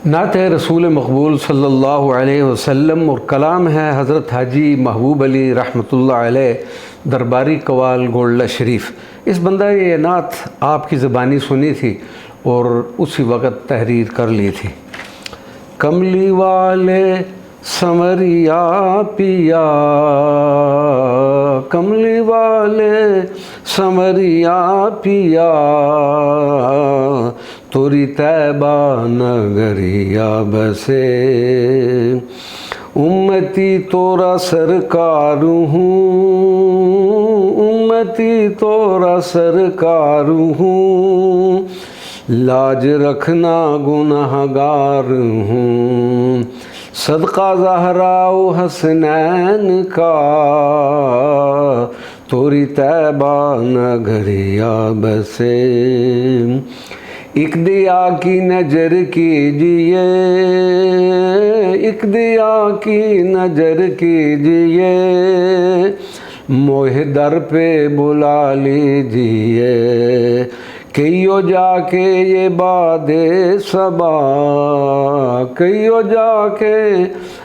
نعت رسول مقبول صلی اللہ علیہ وسلم اور کلام ہے حضرت حاجی محبوب علی رحمۃ اللہ علیہ درباری قوال گولڈہ شریف۔ اس بندہ یہ نعت آپ کی زبانی سنی تھی اور اسی وقت تحریر کر لی تھی۔ کملی والے سنوریا پیا، کملی والے سنوریا پیا، توری طیبہ نگریا بسے، امتی تورا سرکار ہوں، امتی تورا سرکار ہوں، لاج رکھنا گنہگار ہوں، صدقہ زہرا و حسنین کا، توری طیبہ نگریا بسے، ایک دیا کی نظر کیجئے، ایک دیا کی نظر کیجئے، موہ در پہ بلا لیجئے، کئیو جا کے یہ باد صبا، کئیو جا کے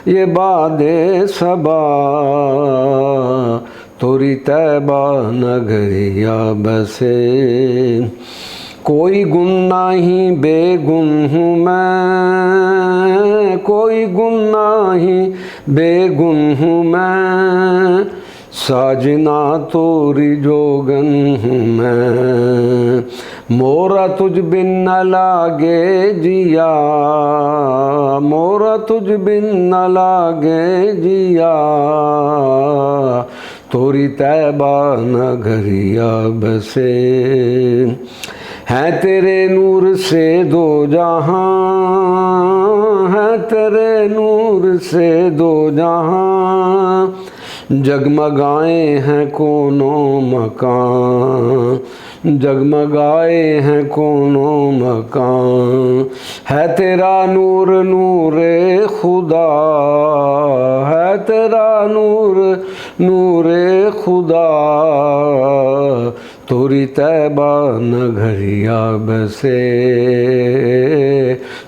یہ باد صبا، توری طیبہ نگریا بسے، کوئی گن نہیں بے گن ہوں میں، کوئی گن نہیں بے گن ہوں میں، ساجنا توری جوگن ہوں میں، مورا تجھ بن نہ لاگے جیا، مورا تجھ بن نہ لاگے جیا، توری طیبہ نگریا بسے، ہے تیرے نور سے دو جہاں، ہے تیرے نور سے دو جہاں، جگمگائے ہیں کونوں مکان، جگمگائے ہیں کونوں مکان، ہے تیرا نور نور خدا، ہے تیرا نور نور خدا، توری طیبہ نگریا بسے،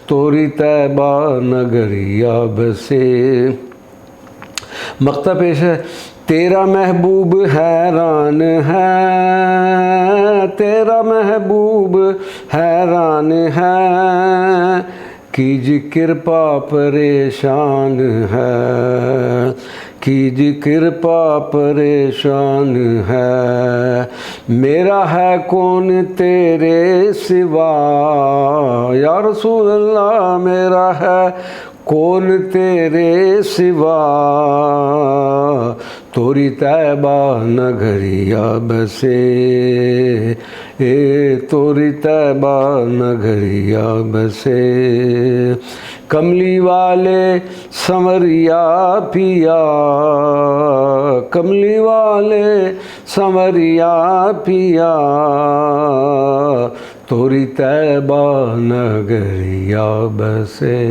توری طیبہ نگریا بسے۔ مقطع پیش ہے۔ تیرا محبوب حیران ہے، تیرا محبوب حیران ہے، کیج کرپا پریشان ہے، کیج کرپا پریشان ہے، میرا ہے کون تیرے سوا، یا رسول اللہ میرا ہے کون تیرے سوا، توری طیبہ نگریا بسے، توری طیبہ نگریا بسے، کملی والے سنوریا پیا، کملی والے سنوریا پیا، توری طیبہ نگریا بسے۔